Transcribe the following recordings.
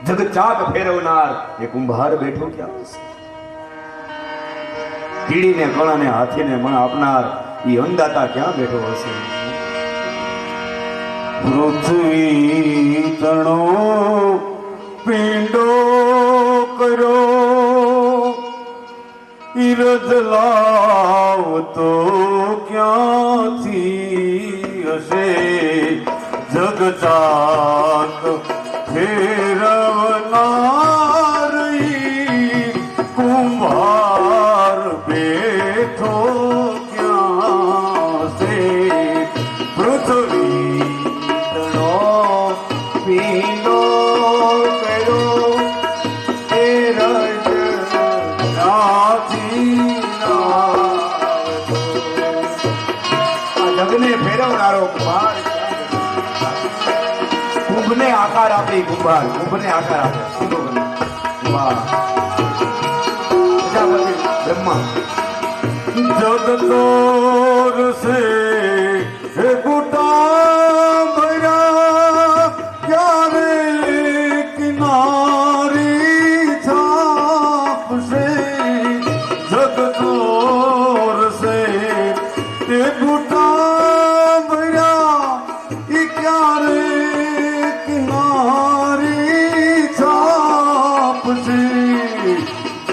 જગચાક ફેરવનાર એ કુંભાર બેઠો ક્યાં હશે? કીડીને કણ અને હાથીને મણ આપનાર એ અન્નદાતા ક્યાં બેઠો હશે? પૃથ્વી તણો પિંડો કર્યો ઈરજ લાવતો ક્યાંથી હશે? જગજાત ફેરવનાર ઈ કુંભાર બેઠો ક્યાં છે? પૃથ્વી તણો પિંડો કર્યો એ રજ ક્યાંથી લાવતો? આ જગને ફેરવનારો કુંભાર કુંભને આકાર આપે કુંભાર કુંભને આકાર આપે. વાહ! પ્રજાપતિ બ્રહ્મા જગતોર સે હે ગુટા ભર્યા ક્યારે કિનારી છાપશે? જગતોર સે હે ગુટા ભર્યા ઈ ક્યારે કિનારી છાપશે?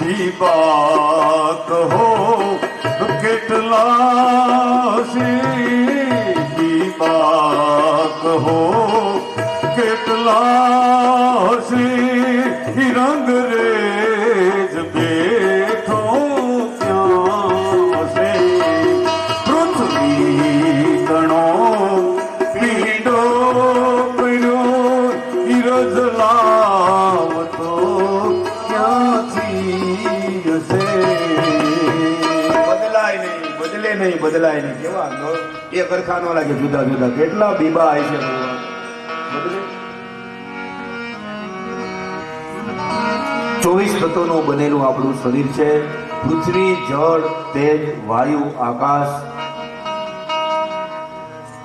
ઈ બાત હો કેટલા છે? ઈ બાત હો કેટલા છે? ઈ રંગ રેજ બેઠો ક્યાં છે? પૃથ્વી તણો પીડો પડ્યો ઈરજ લાવતો ક્યાંથી હશે? બદલાય નહીં બદલાય નહીં. કેવા એ કરખા નો લાગે જુદા જુદા કેટલા બીબા આવી છે ભગવાન. બદલે 24 તત્વોનું બનેલું આપણું શરીર છે. પૃથ્વી, જળ, તેજ, વાયુ, આકાશ,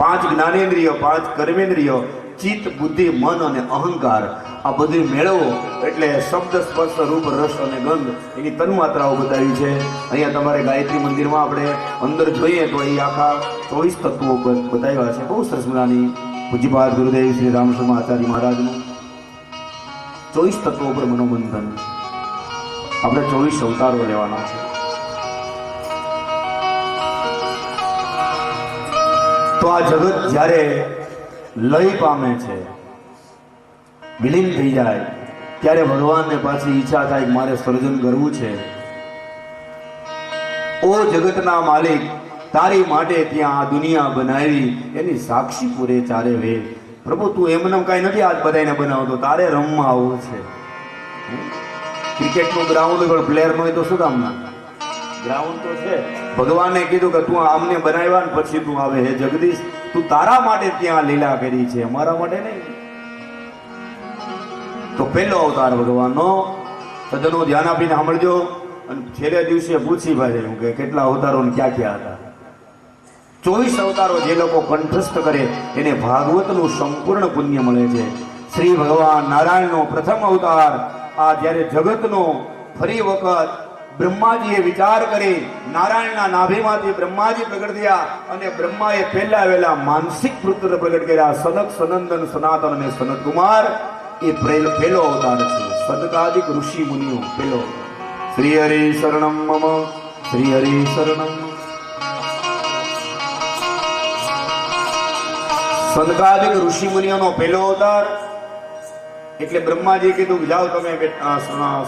5 જ્ઞાનેન્દ્રિયો, 5 કર્મેન્દ્રિયો, ચિત્ત, બુદ્ધિ, મન અને અહંકાર. આ બધું મેળવો એટલે શબ્દ, સ્પર્શ, રૂપ, રસ અને ગંધ એની તન્માત્રાઓ બતાવી છે. અહીંયા તમારે ગાયત્રી મંદિરમાં આપણે અંદર જોઈએ તો એ આખા 24 તત્વો બતાવ્યા છે. બહુ સરસ મજાની પૂજ્યપાદ ગુરુદેવ શ્રી રામશર્મા આચાર્ય મહારાજનું 24 તત્વો પર મનોમંથન. આપણે 24 અવતારો લેવાના છે. તો આ જગત જ્યારે લય પામે છે, વિલીન થઈ જાય, ત્યારે ભગવાનને પાછી ઈચ્છા થાય કે મારે સર્જન કરવું છે. ઓ જગતના માલિક, તારી માટે ત્યાં આ દુનિયા બનાવી, એની સાક્ષી પૂરે ચારે વેદ. પ્રભુ તું એમને કાંઈ નથી આજ બધાને બનાવતો, તારે રમવા આવવું છે. ક્રિકેટનું ગ્રાઉન્ડ પણ પ્લેયર નો હોય તો શું કામના? ગ્રાઉન્ડ તો છે. ભગવાને કીધું કે તું આમને બનાવ્યા ને પછી તું આવે. હે જગદીશ, તું તારા માટે ત્યાં લીલા કરી છે, અમારા માટે નહીં. તો પહેલો અવતાર ભગવાનનો. સજ્જનો ધ્યાન આપીને સાંભળજો અને છેલ્લે દિવસે પૂછી ભાઈ કે કેટલા અવતારો ને ક્યાં ક્યાં હતા. 24 અવતારો જે લોકો કંઠસ્થ કરે એને ભાગવતનું સંપૂર્ણ પુણ્ય મળે છે. શ્રી ભગવાન નારાયણનો પ્રથમ અવતાર. આ જ્યારે જગતનો ફરી વખત બ્રહ્માજીએ વિચાર કરી, નારાયણના નાભીમાંથી બ્રહ્માજી પ્રગટ થયા અને બ્રહ્માએ પહેલા વહેલા માનસિક પુત્ર પ્રગટ કર્યા, સનક, સનંદન, સનાતન અને સનત કુમાર. એ પહેલો અવતાર છે. સનકાદિક ઋષિ મુનિઓ પહેલો. શ્રી હરિ શરણમ મમ, શ્રી હરિ શરણમ. સનકાદિક ઋષિ મુનિઓનો પહેલો અવતાર. એટલે બ્રહ્માજી કીધું કે જાઓ તમે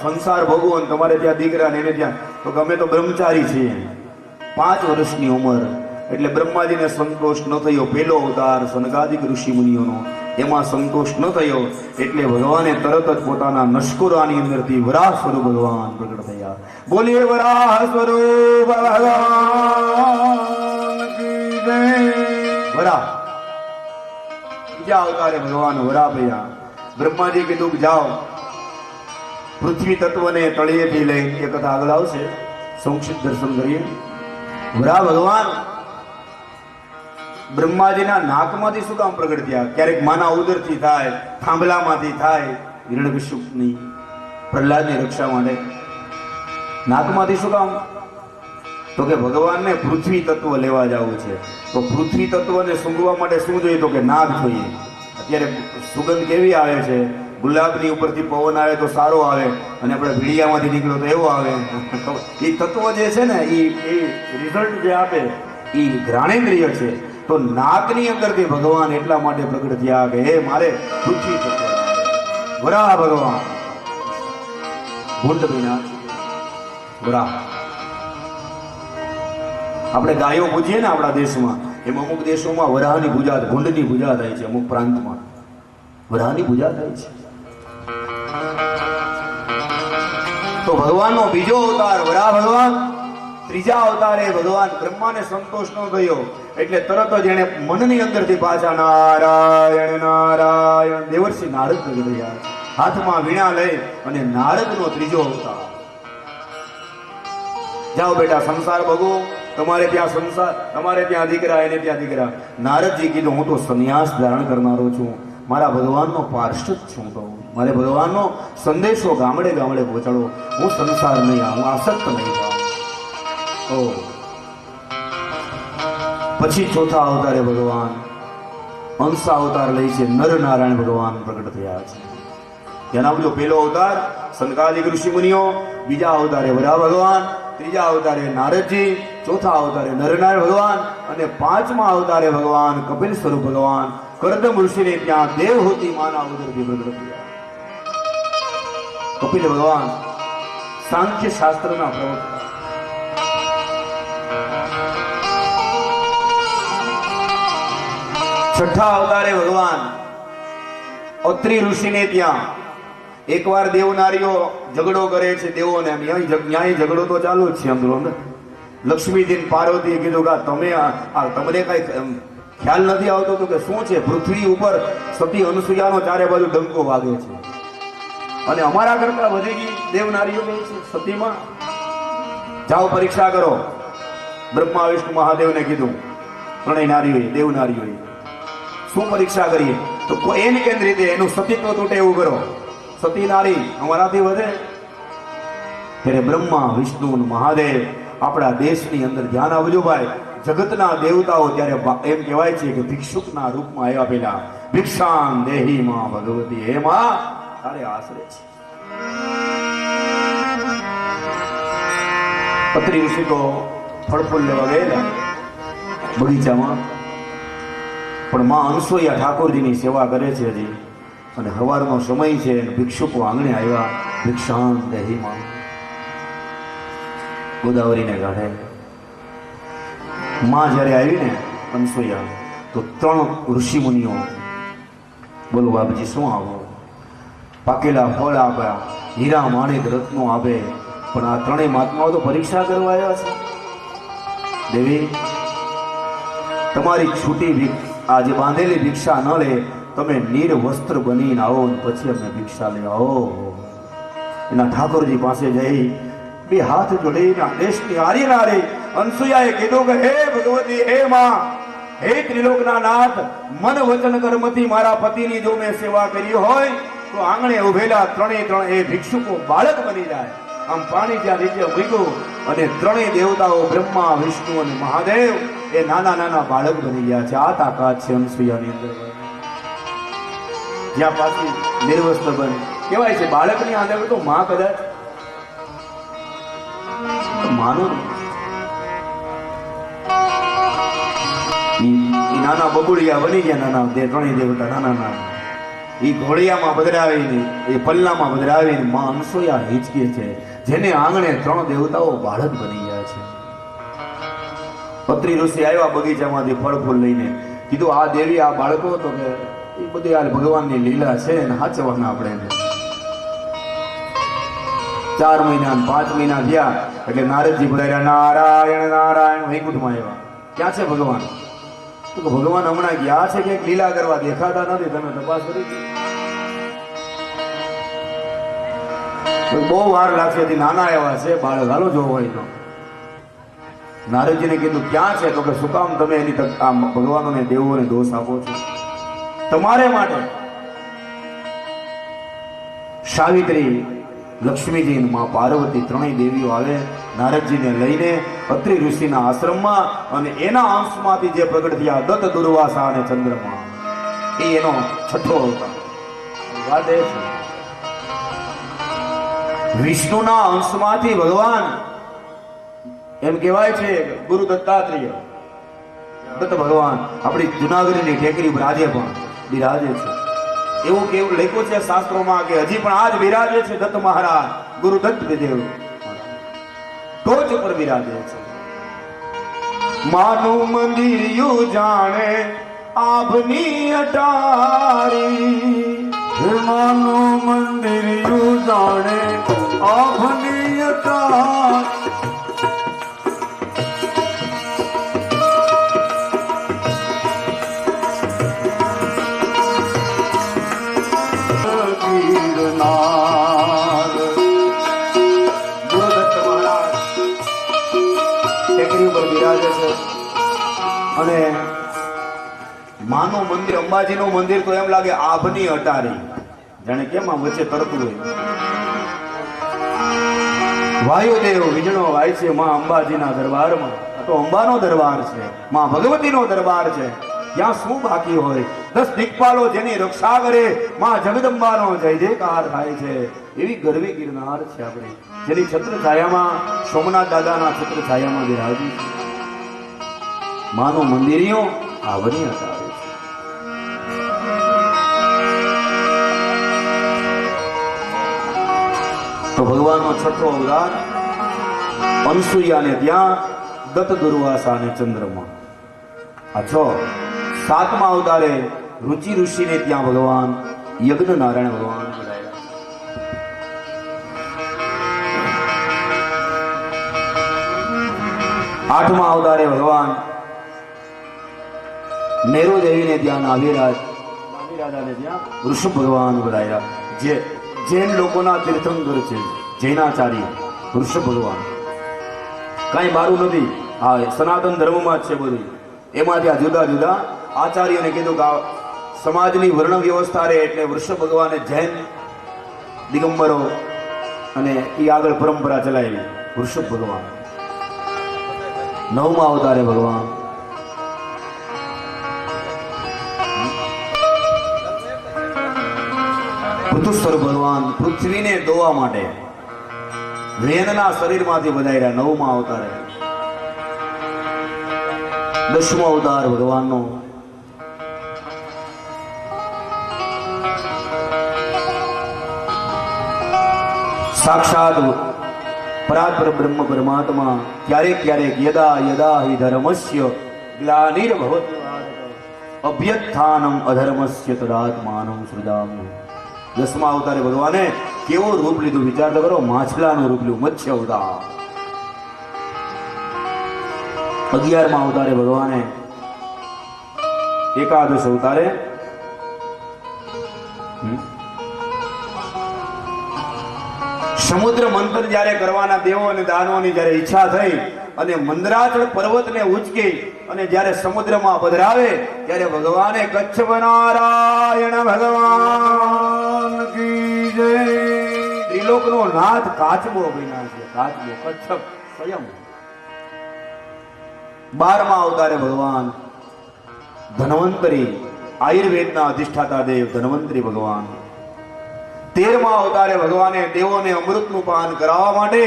સંસાર ભોગવો અને તમારે ત્યાં દીકરા ને એને ત્યાં. તો અમે તો બ્રહ્મચારી છીએ, 5 વર્ષની ઉંમર. એટલે બ્રહ્માજીને સંતોષ ન થયો. પહેલો અવતાર સનકાદિક ઋષિ મુનિઓનો, એમાં સંતોષ ન થયો એટલે ભગવાને તરત જ પોતાના નશ્કુરાની અંદરથી વરાહ સ્વરૂપ ભગવાન પ્રગટ થયા. બોલીએ વરાહ સ્વરૂપ ભગવાન કી જય. વરાહ બીજા અવતારે ભગવાન વરાહ થયા. બ્રહ્માજી કીધું કે જાઓ પૃથ્વી તત્વને તળિયેથી લઈ, એ કથા આગળ આવશે, સંક્ષિપ્ત દર્શન કરીએ. વરાહ ભગવાન બ્રહ્માજીના નાકમાંથી શું કામ પ્રગટ થયા? ક્યારેક માના ઉદરથી થાય, થાંભલામાંથી થાય, હિરણ્યકશ્યપની પ્રહલાદની રક્ષા માટે. નાકમાંથી શું કામ? તો કે ભગવાનને પૃથ્વી તત્વ લેવા જવું છે. તો પૃથ્વી તત્વને સૂંઘવા માટે શું જોઈએ? તો કે નાક જોઈએ. અત્યારે સુગંધ કેવી આવે છે? ગુલાબની ઉપરથી પવન આવે તો સારો આવે, અને આપણે ભીડિયામાંથી નીકળ્યો તો એવો આવે. એ તત્વ જે છે ને એ રિઝલ્ટ જે આપે એ ઘ્રાણેન્દ્રિય છે. તો નાકની અંદરથી ભગવાન એટલા માટે પ્રગટ થયા કે હે મારે પૃથ્વી તત્વ વરાહ ભગવાન ભૂંડ વિના વરાહ. આપણે ગાયો પૂજીએ ને આપણા દેશમાં, એમ અમુક દેશોમાં વરાહની પૂજા, ભૂંડની પૂજા થાય છે. અમુક પ્રાંતમાં વરાહની પૂજા થાય છે. તો ભગવાનનો બીજો અવતાર વરાહ ભગવાન, ત્રીજા અવતારે ભગવાન બ્રહ્માને સંતોષ ન થયો એટલે તરત જ એને મનની અંદરથી પાછા નારાયણ નારાયણ દેવર્ષિ નારદ પ્રગટ થયા. હાથમાં વીણા લઈ અને નારદનો ત્રીજો અવતાર. જાઓ બેટા સંસાર ભોગવો, તમારે ત્યાં સંસાર, તમારે ત્યાં દીકરા, એને ત્યાં દીકરા. નારદજી કીધું હું તો સંન્યાસ ધારણ કરનારો છું, મારા ભગવાનનો પાર્ષદ છું, તો મારે ભગવાનનો સંદેશો ગામડે ગામડે પહોંચાડો. હું સંસાર નહીં, હું આસક્ત નહીં. પછી ચોથા અવતારે ભગવાન અંશા અવતાર લઈ છે. નર નારાયણ ભગવાન પ્રગટ થયા છે. ધ્યાન આપજો. પહેલો અવતાર સનકાદિક ઋષિ મુનિઓ, બીજા અવતારે વરાહ ભગવાન, ત્રીજા અવતારે નારદજી, ચોથા અવતારે નરનારાયણ ભગવાન, અને પાંચમા અવતારે ભગવાન કપિલ સ્વરૂપ ભગવાન કરદમ ઋષિને ત્યાં દેવહૂતિ માના ઉદરથી પ્રગટ થયા. કપિલ ભગવાન સાંખ્ય શાસ્ત્રના પ્રવક્તા. છઠ્ઠા અવતારે ભગવાન અત્રિ ઋષિને ત્યાં. એકવાર દેવનારીઓ ઝઘડો કરે છે દેવોને, ન્યાય ઝઘડો તો ચાલુ જ છે અંદરો અંદર. લક્ષ્મીજી પાર્વતીએ કીધું કે તમે તમને કઈ ખ્યાલ નથી આવતો? તો કે શું છે? પૃથ્વી ઉપર સતી અનસૂયાનો ચારે બાજુ ડંકો વાગે છે, અને અમારા કરતા વધી દેવનારીઓ છે સતીમાં. જાઓ પરીક્ષા કરો. બ્રહ્મા વિષ્ણુ મહાદેવને કીધું, ત્રણેય નારીઓએ, દેવનારીઓએ. શું પરીક્ષા કરીએ? તો એને કેમ રીતે એનું સતીત્વ તૂટે એવું કરો. સતી નારી અમારાથી વધે? ત્યારે બ્રહ્મા વિષ્ણુ મહાદેવ આપણા દેશની અંદર ધ્યાન આવજો ભાઈ. જગતના દેવતાઓ ત્યારે એમ કહેવાય છે કે ભિક્ષુકના રૂપમાં આવ્યા. પેલા ભિક્ષાન દેહી માં ભગવતી, હે માં તારે આશરે છે. અત્રિ ઋષિ તો ફળ ફૂલ લેવા ગયેલા બગીચામાં, પણ માં અનસૂયા ઠાકોરજીની સેવા કરે છે હજી, અને સવારનો સમય છે. ભિક્ષુકો આંગણે આવ્યા. ભિક્ષાન દેહી માં, ગોદાવરીને કાંઠે માં જ્યારે આવી ને અનસૂયા, તો ત્રણ ઋષિ મુનિઓ, બોલો બાપજી શું આવો? પાકેલા ફળ આપ્યા, હીરા માણિક રત્નો આપે, પણ આ ત્રણેય મહાત્માઓ તો પરીક્ષા કરવા આવ્યા છે. દેવી તમારી છૂટી આ જે બાંધેલી ભિક્ષા ન લે, તમે નિર્વસ્ત્ર બનીને આવો ને પછી અમને ભિક્ષા લે આવો. એના ઠાકોરજી પાસે જઈ બે હાથ જોડીને દેશની હારી નારી અનસૂયાએ કીધું કે હે ભગવતી, હે માં, હે ત્રિલોકના નાથ, મન વચન કર્મથી મારા પતિની જો મેં સેવા કરી હોય તો આંગણે ઉભેલા ત્રણે એ ભિક્ષુકો બાળક બની જાય. આમ પાણી ત્યાં નીચે મૂક્યું અને ત્રણેય દેવતાઓ બ્રહ્મા વિષ્ણુ અને મહાદેવ એ નાના નાના બાળક બની ગયા છે. આ તાકાત છે અનસૂયાની અંદર. જ્યાં પાછી નિર્વસ્ત્ર બની કહેવાય છે બાળકની આંગળ તો માં કદાચ માનો નાના બબુડિયા બની ગયા. નાના ત્રણેય દેવતા નાના નાના એ ઘોડિયામાં બદલાવીને, એ પલ્લામાં બદલાવીને માં અનસૂયા હિંચકે છે, જેને આંગણે ત્રણ દેવતાઓ બાળક બની ગયા છે. અત્રિ ઋષિ આવ્યા બગીચામાંથી ફળ ફૂલ લઈને, કીધું આ દેવી આ બાળકો તો કે એ બધી આ ભગવાનની લીલા છે ને સાચવવાના આપણે. 4 મહિના 5 મહિના થયા એટલે નારદજી બોલાયા, નારાયણ નારાયણ વૈકુંઠમાં આવ્યા. ક્યાં છે ભગવાન? તો ભગવાન હમણાં ગયા છે કે લીલા કરવા, દેખાતા નથી, તમે તપાસ કરી? બહુ વાર લાગશે, નાના એવા છે બાળક, હાલો જોવો હોય તો. નારદજીને કીધું ક્યાં છે? તો કે શું કામ તમે એની ભગવાનોને દેવોને દોષ આપો છો? તમારે માટે સાવિત્રી, લક્ષ્મીજી, માં પાર્વતી ત્રણેય દેવીઓ આવે નારદજીને લઈને અત્રિ ઋષિના આશ્રમમાં, અને એના અંશમાંથી જે પ્રગટ થયા દત્ત, દુર્વાસા અને ચંદ્રમા, એ એનો છઠ્ઠો અવતાર. વાત એ છે વિષ્ણુના અંશમાંથી ભગવાન, એમ કહેવાય છે ગુરુ દત્તાત્રેય દત્ત ભગવાન આપણી જુનાગઢની ટેકરી ઉપર આજે પણ બિરાજે છે. એવું કેવું લખ્યું છે શાસ્ત્રોમાં કે હજી પણ આજ બિરાજે છે દત્ત મહારાજ, ગુરુ દત્ત દેવ ટોચ ઉપર બિરાજે છે. માનું મંદિર યુ જાણે આભની અટારી, માનું મંદિર યુ જાણે આભની અટારી, ગિરનાર. ગુરુદત્ત મહારાજ ટેકરી ઉપર બિરાજે છે. અને માનું મંદિર, અંબાજીનું મંદિર તો એમ લાગે આભની અટારી, જાણે કેમ આમ વચ્ચે તરતું હોય. વાયુદેવ વીજળો વાય છે માં અંબાજીના દરબારમાં. આ તો અંબાનો દરબાર છે, માં ભગવતીનો દરબાર છે. ત્યાં શું બાકી હોય? 10 દિક્પાલો જેની રક્ષા કરે, માં જગદંબાનો જય જયકાર થાય છે. એવી ગરવી ગિરનાર છે આપણે, જેની છત્ર છાયામાં સોમનાથ દાદાના છત્ર છાયામાં બિરાજી છે. માનું મંદિરીઓ આવની અટારે છે. તો ભગવાનનો છઠ્ઠો અવતાર અનસુયાને ત્યાં, દત્ત, દુર્વાસા અને ચંદ્રમા. આ 6. 7મા અવતારે રુચિ ઋષિને ત્યાં ભગવાન યજ્ઞ નારાયણ ભગવાન બોલાયા. 8મા અવતારે ભગવાન મેરુ દેવીને ત્યાં નાભિરાજાને ત્યાં ઋષભ ભગવાન બોલાયા. જે જૈન લોકોના તીર્થંકર છે, જૈનાચાર્ય ઋષભ ભગવાન. કઈ મારું નથી, આ સનાતન ધર્મમાં જ છે બધું. એમાંથી આ જુદા જુદા આચાર્યોને કીધું કે સમાજની વર્ણ વ્યવસ્થા રહે એટલે વૃષભ ભગવાને જૈન દિગંબરો અને એ આગળ પરંપરા ચલાવી. વૃષભ ભગવાન 9મા અવતારે ભગવાન પૃથુસ્વર ભગવાન પૃથ્વીને દોવા માટે વેનના શરીરમાંથી વધાર્યા. 9મા અવતારે. 10મો અવતાર ભગવાનનો સાક્ષાત પરાત્પર બ્રહ્મ પરમાત્મા. ક્યારેક ક્યારેક યદા યદા હિ ધર્મસ્ય ગ્લાનિર્ભવતિ અભ્યત્થાનમ અધર્મસ્ય તદાત્માનમ સૃજામ્યહમ. 10મા અવતારે ભગવાને કેવો રૂપ લીધું વિચાર તો કરો. માછલાનું રૂપ લીધું, મત્સ્ય અવતાર. 11મા અવતારે ભગવાને એકાદશ અવતારે સમુદ્ર મંથન જ્યારે કરવાના દેવો અને દાનવોની જ્યારે ઈચ્છા થઈ અને મંદરાચળ પર્વતને ઉચકી અને જ્યારે સમુદ્રમાં પધરાવે ત્યારે ભગવાને કચ્છ નારાયણ ભગવાન કી જય. ત્રિલોકનો નાથ કાચબો બન્યા છે, કાચબો કચ્છપ સ્વયં. 12મા અવતારે ભગવાન ધન્વંતરી, આયુર્વેદના અધિષ્ઠાતા દેવ ધન્વંતરી ભગવાન. 13મા અવતારે ભગવાને દેવોને અમૃતનું પાન કરાવવા માટે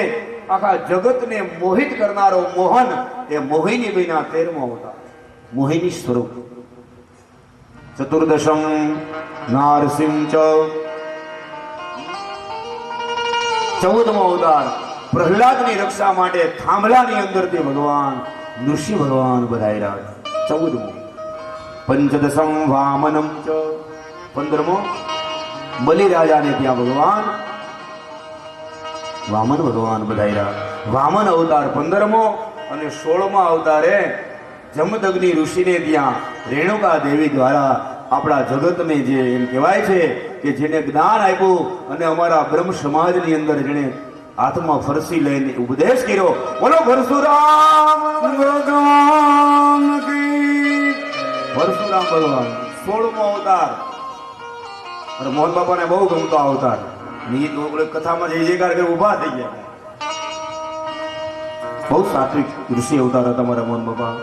આખા જગતને મોહિત કરનારો મોહન, એ મોહિની બન્યા. 13મો અવતાર મોહિની સ્વરૂપ. 14દશમ નારસિંહ ચ. 14મો અવતાર પ્રહલાદની રક્ષા માટે થાંભલાની અંદરથી ભગવાન નૃસિંહ ભગવાન બધાયરા. 14મો. 15દશમ વામનમ ચ. 15મો બલિરાજાને ત્યાં ભગવાન વામન ભગવાન બધાયરા. વામન અવતાર 15મો. અને 16મા અવતારે જમદગ્નિ ઋષિને ત્યાં રેણુકા દેવી દ્વારા આપણા જગતને જે એમ કહેવાય છે કે જેને જ્ઞાન આપ્યું અને અમારા બ્રહ્મ સમાજની અંદર જેને હાથમાં ફરસી લઈને ઉપદેશ કર્યો. બોલો પરશુરામ ભગવાન કી. પરશુરામ ભગવાન 16મો અવતાર. અને મોહન બાપાને બહુ ગમતો અવતાર. ની તો ઓલે કથામાં જઈ જયકાર કરી ઊભા થઈ ગયા. બહુ સાત્વિક ઋષિ અવતાર હતા મારા મોહન બાપા.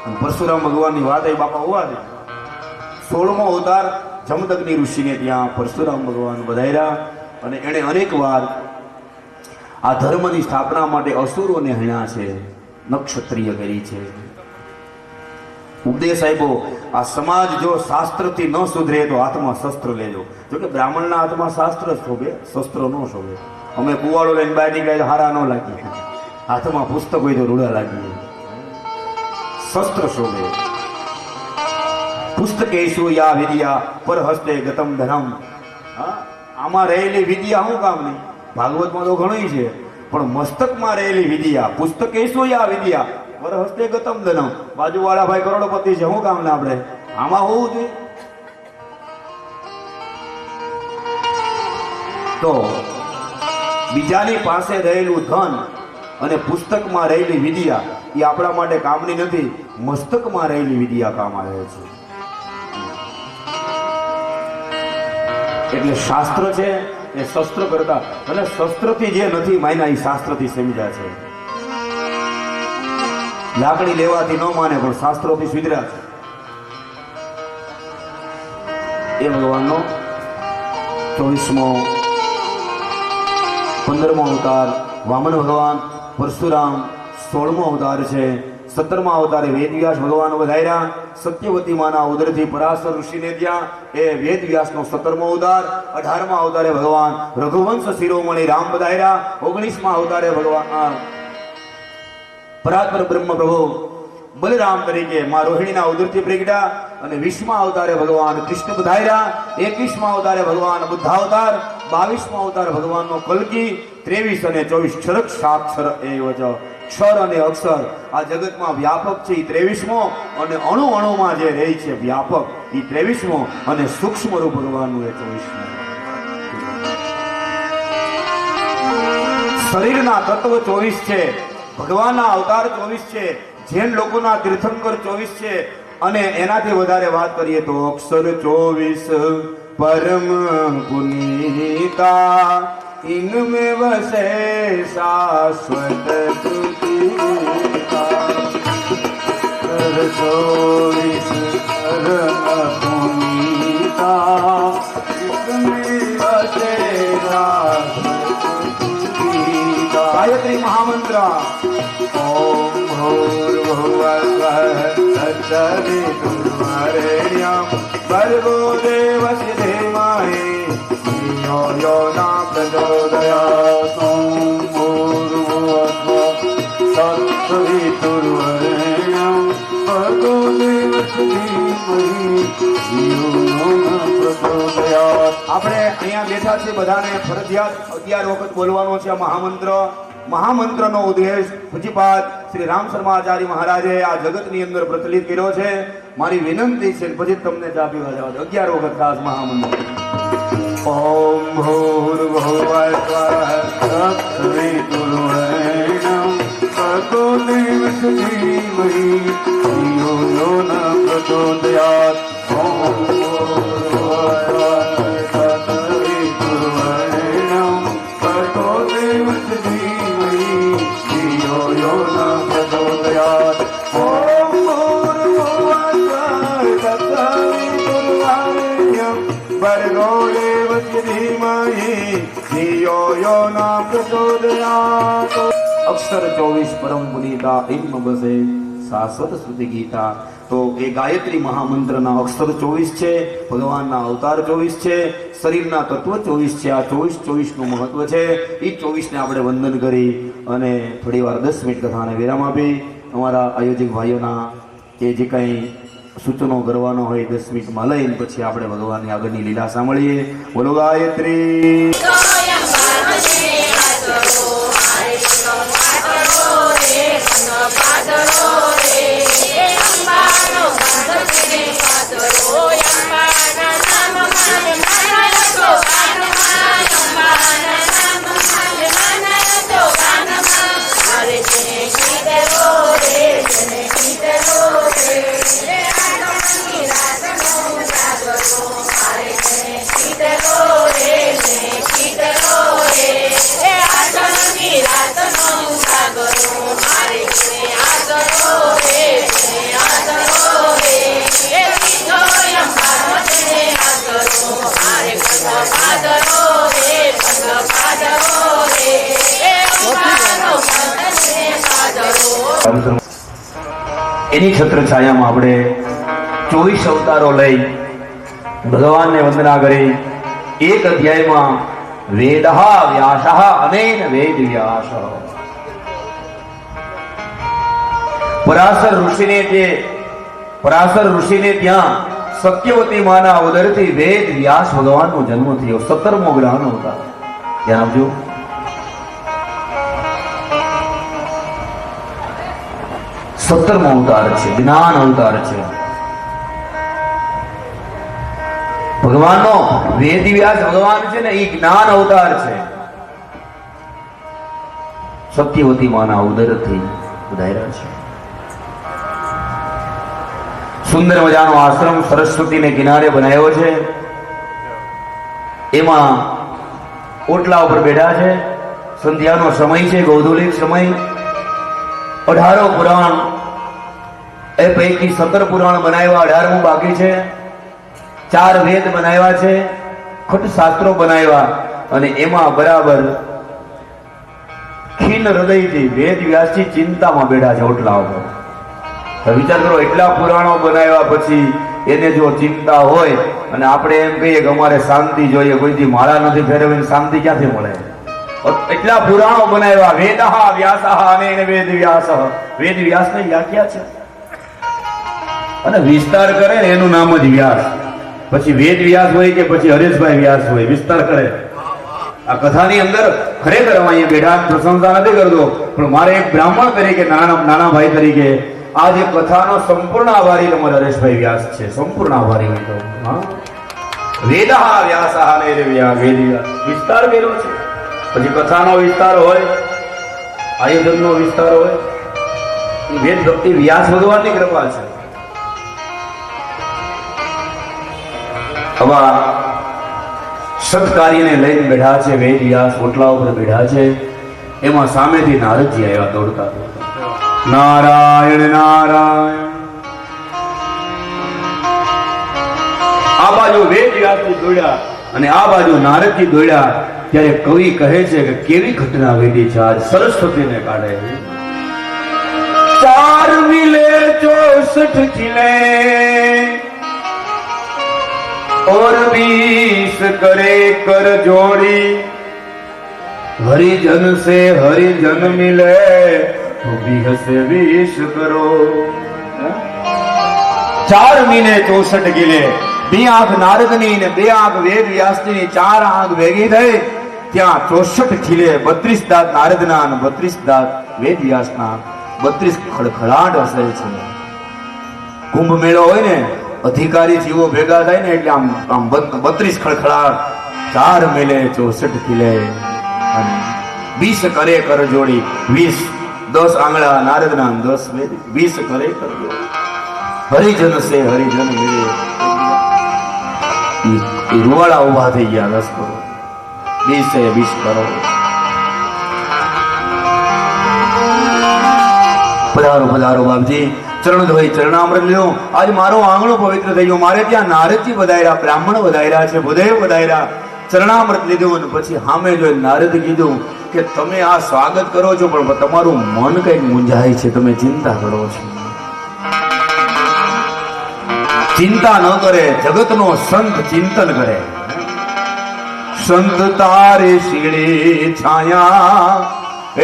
અને પરશુરામ ભગવાનની વાત એ બાપા ઊભા થઈ. 16મો અવતાર જમદગ્નિ ઋષિને ત્યાં પરશુરામ ભગવાન વધાર્યા અને એણે અનેક વાર આ ધર્મની સ્થાપના માટે અસુરોને હણ્યા છે, નક્ષત્રિય કરી છે. ઉપદેશ આપ્યો, આ સમાજ જો શાસ્ત્રથી ન સુધરે તો હાથમાં શસ્ત્ર લેજો. જોકે બ્રાહ્મણના હાથમાં શાસ્ત્ર જ શોભે, શસ્ત્રો ન શોભે. અમે કુવાડો લઈને બહાર નીકળ્યા હારા ન લાગીએ, હાથમાં પુસ્તક હોય તો રૂડા લાગીએ. શસ્ત્ર શોભે. પુસ્તકેશુ યા વિદ્યા પરહસ્તે ગતમ ધનમ. આમાં રહેલી વિદ્યા શું કામની? ભાગવતમાં તો ઘણી છે, પણ મસ્તકમાં રહેલી વિદ્યા પુસ્તકેશુ યા વિદ્યા પરહસ્તે ગતમ ધનમ. બાજુવાળા ભાઈ કરોડપતિ છે, શું કામ ને આપણે આમાં હોવું જોઈએ. તો બીજાની પાસે રહેલું ધન અને પુસ્તકમાં રહેલી વિદ્યા એ આપણા માટે કામની નથી, મસ્તકમાં રહેલી વિદ્યા કામ આવે છે. એટલે શાસ્ત્ર છે એ શસ્ત્ર કરતા, અને શસ્ત્રથી જે નથી માન્યા એ શાસ્ત્રથી સમજ્યા છે. લાકડી લેવાથી ન માને પણ શાસ્ત્રોથી સુધર્યા છે. એ ભગવાનનો 15મો અવતાર વામન ભગવાન. પરશુરામ 16મો અવતાર છે. 17મા અવતારે વેદવ્યાસ ભગવાન વધાર્યા. સત્યવતી માના ઉદરથી પરાશર ઋષિને ત્યાં એ વેદવ્યાસનો 17મો અવતાર. 18મા અવતારે ભગવાન રઘુવંશ શિરોમણી રામ વધાર્યા. 19મા અવતારે ભગવાન પરાત્પર બ્રહ્મ પ્રભુ બલરામ તરીકે માં રોહિણીના ઉદરથી પ્રગટ્યા. અને 20મા અવતારે ભગવાન કૃષ્ણ પધાર્યા. 21મા અવતારે ભગવાન બુદ્ધાવતાર. 22મા અવતાર ભગવાનનો કલ્કી. 23 અને 24 ક્ષરક સાક્ષર એ વચો ક્ષર અને અક્ષર આ જગતમાં વ્યાપક છે એ 23મો, અને અણુ અણુમાં જે રહે છે વ્યાપક એ 23મો, અને સૂક્ષ્મ રૂપ ભગવાનનું એ 24મો. શરીરના તત્વ 24 છે, ભગવાનના અવતાર 24 છે, જૈન લોકોના તીર્થંકર 24 છે. અને એનાથી વધારે વાત કરીએ તો અક્ષર 24 પરમ પુનીતા इनमें वसे शाश्वत सुधीता. 24 परम पुनीता इनमें वसे शाश्वत सुधीता. गायत्री महामंत्र ओम भूर्भुवस्वः तत्सवितुर्वरेण्यं भर्गो देवस्य धीमहि धियो यो न प्रचोदयात्. ओम भूर्भुवस्वः तत्सवितुर्वरेण्यं भर्गो देवस्य धीमहि धियो यो न प्रचोदयात्. આપણે અહીંયા બેઠા છે, બધાને ફરજિયાત 11 વખત બોલવાનો છે આ મહામંત્ર. મહામંત્રનો ઉદ્દેશ પૂજ્યપાદ શ્રી રામ શર્માચાર્ય મહારાજે આ જગતની અંદર પ્રચલિત કર્યો છે. મારી વિનંતી છે પછી તમને ચા પીવા જવા દો. 11 વખત ખાસ મહામંત્ર. ઓમ ભૂર્ભુવઃ તત્સવિતુર્વરેણ્યં ભર્ગો દેવस्य ધીમહિ ધિયો યો ન પ્રચોદયાत्. ઓમ ભૂર્ભુવઃ તત્સવિતુર્વરેણ્યં ભર્ગો દેવस्य ધીમહિ ધિયો યો ન પ્રચોદયાत्. ઓમ ભૂર્ભુવઃ તત્સવિતુર્વરેણ્યં ભર્ગો દેવस्य ધીમહિ ધિયો યો ન પ્રચોદયાत्. અક્ષર 24 પરમ પુનીતા ઇન્મ બસે શાશ્વત શ્રુતિ ગીતા. તો એ ગાયત્રી મહામંત્રના અક્ષર 24 છે, ભગવાનના અવતાર 24 છે, શરીરના તત્વ 24 છે. આ 24 નું મહત્વ છે. એ 24 ને આપણે વંદન કરી અને થોડી વાર 10 મિનિટ કથાને વિરામ આપી અમારા આયોજક ભાઈઓના કે જે કંઈ સૂચનો કરવાનો હોય 10 મિનિટમાં લઈને પછી આપણે ભગવાનની આગળની લીલા સાંભળીએ. બોલો ગાયત્રી. Kita એની છત્ર છાયામાં આપણે 24 અવતારો લઈ ભગવાનને વંદના કરી. એક અધ્યાયમાં વેદઃ વ્યાસઃ અનેન વેદ વ્યાસ. પરાશર ઋષિને ત્યાં સત્યવતી માના ઉદરથી વેદ વ્યાસ ભગવાનનો જન્મ થયો. 17મો ગ્રહણ અવતાર. ધ્યાન આપજો. સત્તરમો અવતાર છે, જ્ઞાન અવતાર છે ભગવાનનો. વેદ વ્યાસ ભગવાન છે ને એ જ્ઞાન અવતાર છે. સત્યવતી માના ઉદરથી ઉદાર્યા છે. સુંદર મજાનો આશ્રમ સરસ્વતીને કિનારે બનાવ્યો છે. એમાં ઓટલા ઉપર બેઠા છે. સંધ્યાનો સમય છે, ગૌધુલિક સમય. 18 પુરાણ એ પૈકી 17 પુરાણ બનાવ્યા, 18મું બાકી છે. 4 વેદ બનાવ્યા છે, ખટ શાસ્ત્રો બનાવ્યા. અને એમાં બરાબર ખીન હૃદયથી વેદ વ્યાસજી ચિંતામાં બેઠા છે ઓટલા ઉપર. વિચાર કરો, એટલા પુરાણો બનાવ્યા પછી એને જો ચિંતા હોય અને આપણે એમ કહીએ કે અમારે શાંતિ જોઈએ, કોઈથી માળા નથી ફેરવીને શાંતિ ક્યાંથી મળે? એટલા પુરાણો બનાવ્યા. વેદઃ વ્યાસઃ અનેન વેદ વ્યાસ. વેદ વ્યાસની વ્યાખ્યા છે અને વિસ્તાર કરે ને એનું નામ જ વ્યાસ. પછી વેદ વ્યાસ હોય કે પછી હરેશભાઈ વ્યાસ હોય, વિસ્તાર કરે. આ કથાની અંદર ખરેખર અહીંયા બેઠા પ્રશંસા નથી કરતો, પણ મારે એક બ્રાહ્મણ તરીકે, નાના ભાઈ તરીકે આ જે કથાનો સંપૂર્ણ આભારી તમારા હરેશભાઈ વ્યાસ છે. સંપૂર્ણ આભારી હોય તો વેદઃ વ્યાસઃ અનેન વેદ વ્યાસ વિસ્તાર કર્યો છે. પછી કથાનો વિસ્તાર હોય, આયોજનનો વિસ્તાર હોય. વેદ ભક્તિ વ્યાસ ભગવાનની કૃપા છે. આવા સત્કાર્યને લઈને બેઠા છે વેદ વ્યાસ, ઓટલા ઉપર બેઠા છે. એમાં સામેથી નારદજી આવ્યા દોડતા. નારાયણ નારાયણ. આ બાજુ વેદ વ્યાસજી દોડ્યા અને આ બાજુ નારદજી દોડ્યા. ત્યારે કવિ કહે છે કે કેવી ઘટના ઘટી છે આજ સરસ્વતીને કાઢે. 4 મિલે 64 ખिले और 20 करे कर जोड़ी. हरिजन से हरिजन मिले तो 20 से 20 करो. 4 મહિને 64 કિલે. 2 આંખ નારદની ને 2 આંખ વેદ વ્યાસની, 4 આંખ ભેગી થઈ ત્યાં 64 ખીલે. 32 દાંત નારદના અને 32 દાંત વેદ વ્યાસના. 32 ખડખડાટ હસે છે. કુંભ મેળો હોય ને, અધિકારી જીવો ભેગા થાય ને એટલે આમ 32 ખડખડાટ. 4 મિલે 64 ખીલે અને 20 કરે કર જોડી. 20 10 આંગળા નારદના, 10 વેદ. 20 કરે કર જોડી. હરિજન સે હરિજન મિલે. રૂવાડા ઉભા થઈ ગયા. 10 કરો 20 से 20 કરો. પધારો પધારો બાપજી, ચરણ ધોઈ ચરણામૃત લ્યો. આજ મારો આંગણો પવિત્ર થઈ ગયો. મારે ત્યાં નારદજી વધાર્યા, બ્રાહ્મણ વધાર્યા છે, ભૂદેવ વધાર્યા. ચરણામૃત લીધું અને પછી સામે જોઈ નારદ કીધું કે તમે આ સ્વાગત કરો છો પણ તમારું મન કઈક મૂંઝાય છે, તમે ચિંતા કરો છો. ચિંતા ન કરે, જગતનો સંત ચિંતન કરે. સંત તારે શીળી છાયા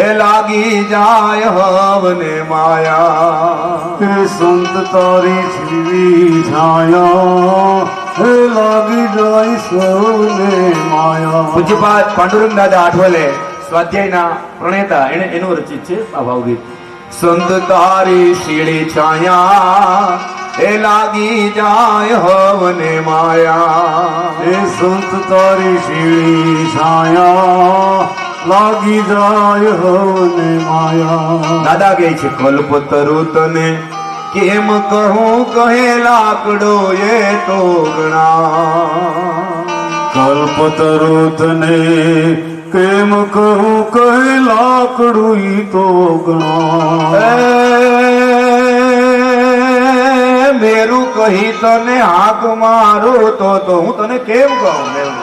એ લાગી જાય હવને માયા. સંત તારી શીળી છાયા એ લાગી જાય સૌને માયા. પૂજ્યપાદ પાંડુરંગ દાદા આઠવલે સ્વાધ્યાયના પ્રણેતા, એને એનું રચિત છે આ ભાવગીત. સંત તારી શીળી છાયા એ લાગી જાય હવને માયા. એ સંત તારી શીળી છાયા લાગી જાય હવને માયા. દાદા કહે છે કલ્પતરુ તને કેમ કહું કહે લાકડો એ તો ગણા. કલ્પતરુ તને કેમ કહું કહે લાકડું ઈ તો ગણા. મેરું કહી તને હાક મારો તો હું તને કેમ કહું?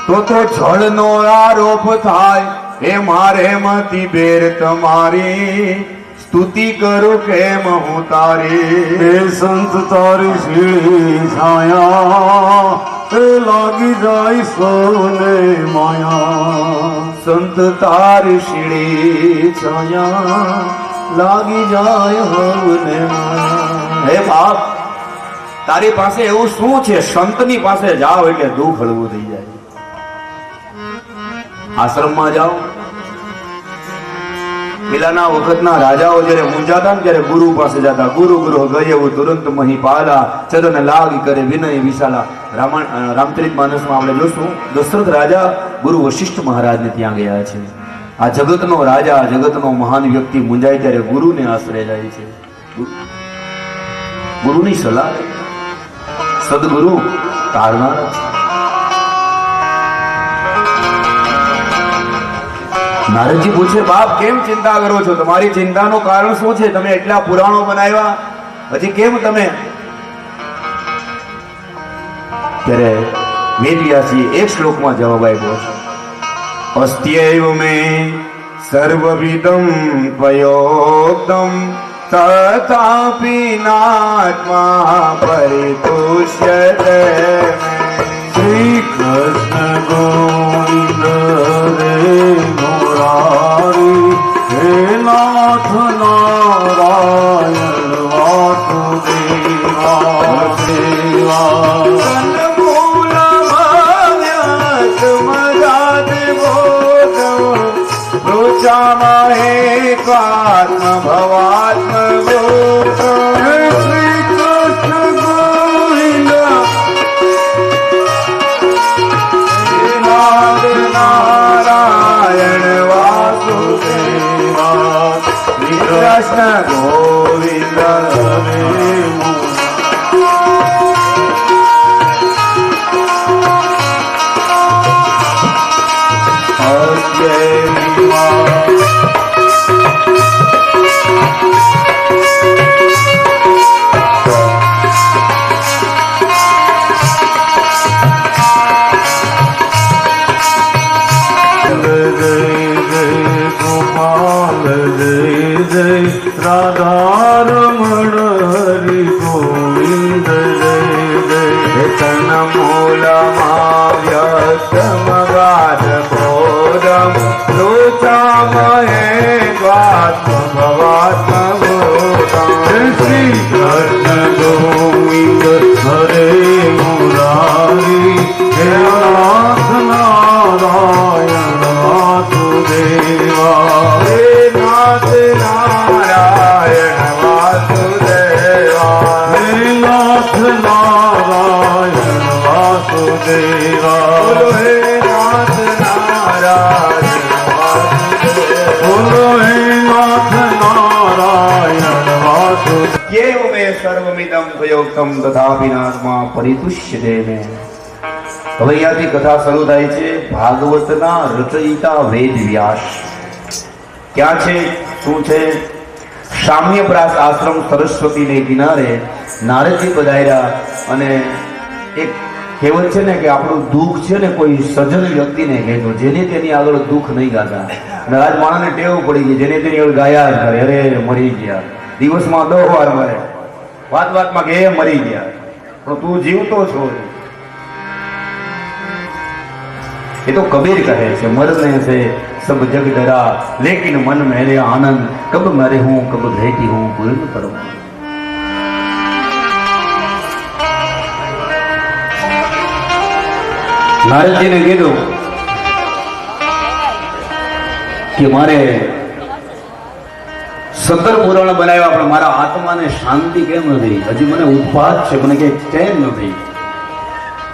તો જળનો આરોપ થાય એ મારે મતી બેર તમારી. સ્તુતિ કરું કેમ હું તારી હે સંત તારી શીળી છાયા એ લાગી જાય સૌને માયા સંત તારી શીળી છાયા લાગી જાય હવને માયા. હે બાપ, તારી પાસે એવું શું છે? સંતની પાસે જાઓ એટલે દુઃખ હળવું થઈ જાય. આશ્રમમાં જાઓ, પેલાના વખતના રાજાઓ જયારે મૂંઝાતા ને ત્યારે ગુરુ પાસે જતા. ગુરુ ગ્રહ ગયે તુરંત મહી પાલા ચરણ લાગ કરે વિનય વિશાલા. રામચરિત માનસમાં આપણે જોશું, દશરથ રાજા ગુરુ વશિષ્ઠ મહારાજને ત્યાં ગયા છે. આ જગતનો રાજા, જગતનો મહાન વ્યક્તિ મૂંઝાય ત્યારે ગુરુને આશ્રય જાય છે. ગુરુની સલાહ લે. સદગુરુ તારનાર છે. નારદજી પૂછે, બાપ કેમ ચિંતા કરો છો? તમારી ચિંતાનું કારણ શું છે? તમે એટલા પુરાણો બનાવ્યા, હજી કેમ તમે? ત્યારે વેદવ્યાસજી એક શ્લોકમાં જવાબ આપ્યો છે. અસ્ત્યૈવ મે સર્વવિદમ ત્વયોક્તમ તથાપિ નાત્મા પરિતુષ્યતે. શ્રી કૃષ્ણ ગોવિંદ રે મુરારી હે નાથ નારાયણ વાસુદેવા દેવા શ્રી કૃષ્ણ ગોવિંદ નારાયણ વાસુદેવા. શ્રી કૃષ્ણ ગોવિંદ રાધારમણ હરિ ગોવિંદ જય જય તન મૂલમાં વ્યસ્તમગાધ બોધમ લોચામહે સ્વાત્મભવાત્મભૂતમ. શ્રી કૃષ્ણ ગોવિંદ હરે મુરારી હે નાથ નારાયણ વાસુદેવા. હે નાથ નારાયણ વાસુદેવા. હે નાથ નારાયણ વાસુદેવા. બોલો હે નાથ નારાયણ વાસુદેવા. બોલો હે નાથ નારાયણ વાસુદેવા. કેવ મે સર્વમિદં પ્રયોક્તમ તથાપિ નાત્મા પરિતુષ્યતે મે. હવે અહીંયાથી કથા શરૂ થાય છે. ભાગવતના રચયિતા વેદ વ્યાસ ક્યાં છે, શું છે? સામ્યપ્રાસ આશ્રમ સરસ્વતીને કિનારે નારદજી પધાર્યા અને એક કહેવત છે ને કે આપણું દુઃખ છે ને કોઈ સજ્જન વ્યક્તિને કહેજો, જેને તેની આગળ દુઃખ નહીં ગાતા. અને આજ માણસને ટેવ પડી ગઈ, જેને તેની આગળ ગાયા જ કરે, અરે મરી ગયા. દિવસમાં 10 વાર મરે, વાતમાં કે એ મરી ગયા, પણ તું જીવતો છો. એ તો કબીર કહે છે, મરને સે સબ જગ ડરા લેકિન મન મેરે આનંદ, કબ મરે હું કબ ઘેટી હું ભૂલ ન કરું. નારદજીને કીધું કે મારે 17 પુરાણ બનાવ્યા પણ મારા આત્માને શાંતિ કેમ નથી? હજી મને ઉત્પાદ છે, મને કઈ ચેન નથી.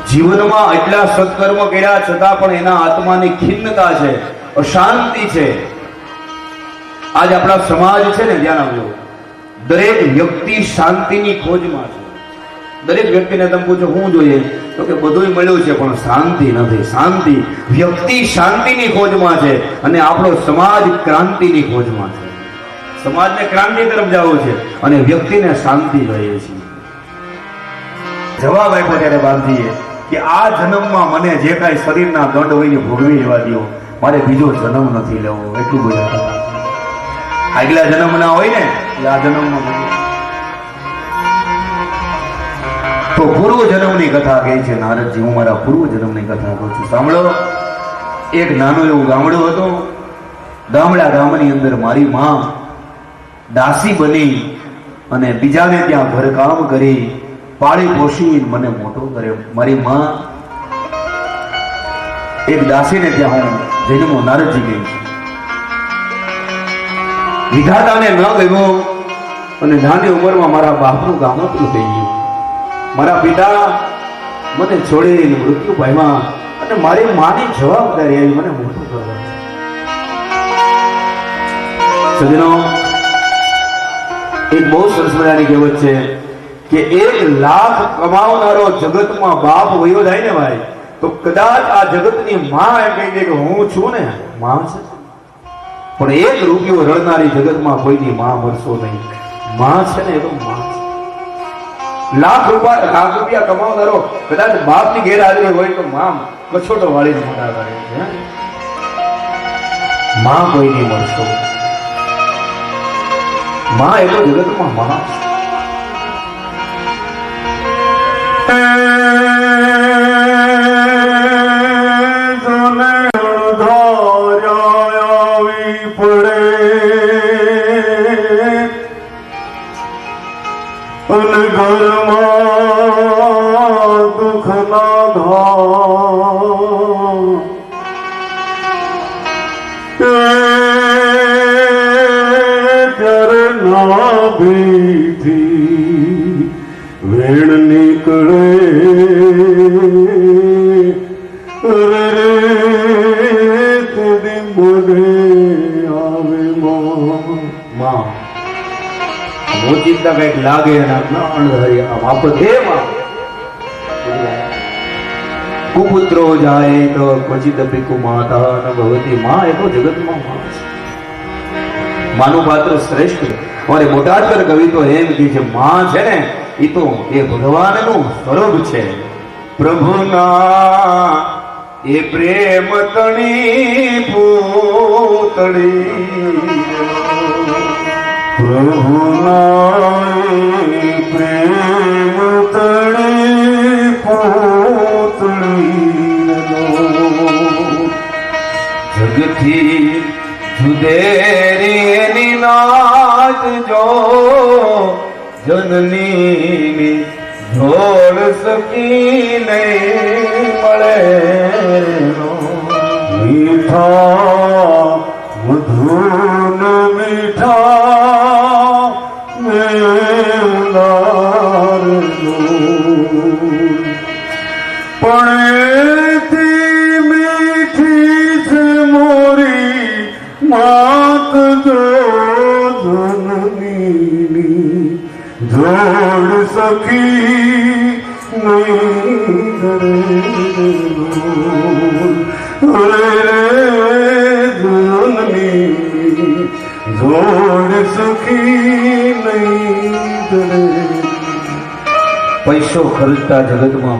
જીવનમાં એટલા સત્કર્મ કર્યા છતાં પણ એના આત્માની ખિન્નતા છે, અશાંતિ છે. આજ આપણા સમાજ છે ને, ધ્યાન આપજો, દરેક વ્યક્તિ શાંતિની ખોજમાં છે. દરેક વ્યક્તિને તમે પૂછો શું જોઈએ, તો કે બધુંય મળ્યું છે પણ શાંતિ નથી. શાંતિ, વ્યક્તિ શાંતિની ખોજમાં છે અને આપણો સમાજ ક્રાંતિની ખોજમાં છે. સમાજને ક્રાંતિ તરફ જવું છે અને વ્યક્તિને શાંતિ જોઈએ છે. જવાબ આપ્યો ત્યારે બાપજીએ કે આ જન્મમાં મને જે કાંઈ શરીરના દંડ હોય ને ભોગવી લેવા દો, મારે બીજો જન્મ નથી લેવો. એટલું બોલ્યા. આગલા જન્મના હોય ને એટલે આ જન્મમાં નથી. તો પૂર્વ જન્મની કથા કહે છે નારદજી. હું મારા પૂર્વ જન્મની કથા કહું છું, સાંભળો. એક નાનું એવું ગામડું હતું. ગામની અંદર મારી માં દાસી બની અને બીજાને ત્યાં ઘરકામ કરી પાળી પોષી મને મોટો કર્યો. મારી માં એક દાસીને ત્યાં હું જન્મો નારદજી ગઈ છું. વિધાતાને ન ગમ્યો અને નાની ઉંમરમાં મારા બાપનું ગામડું થઈ ગયું. મારા પિતા મને છોડીને મૃત્યુ પામ્યા અને મારી માની જવાબદારી આવી મને મોટું કરવા. સજ્જનો, એક બહુ સરસ મજાની કહેવત છે કે 1 લાખ કમાવનારો જગતમાં બાપ વયો જાય ને ભાઈ, તો કદાચ આ જગતની માં એમ કહી દે કે હું છું ને માં છે. પણ 1 રૂપિયો રડનારી જગતમાં કોઈની માં મળશો નહીં. માં છે ને એ તો માં છે. લાખ રૂપિયા કમાવનારો કદાચ બાપની ગેરહાજરી હોય તો માં કછોટો વાળીને મોટા કરે છે. માં કોઈની મળશો. માં એ તો જગતમાં માં છે. ઘરમાં દુઃખ ના ધરના ભીથી વેણ નીકળે રે તુદી બોલે આવે માં મોચિંતા કઈક લાગે કુપુત્રો જાય તો ક્વચિત પિકુ માતા ન ભવતી. માં એ તો જગતમાં માં છે. માનું પાત્ર શ્રેષ્ઠ. અમારે મોટાડકર કવિ તો એમ કહે છે માં છે ને એ તો એ ભગવાનનું સ્વરૂપ છે. પ્રભુના એ પ્રેમ તણી પૂતળી. પ્રભુના પ્રેમ તણી પૂતળી. જગથી જુદેરી નાચ જો જનની જોડ સકી નહીં મળે. મીઠા મધુન મીઠા પણ મીઠી છે મોરી માત જો ધનની જોડ સખી નહીં ધનની જોડ સખી નહીં. પૈસો ખર્ચતા જગતમાં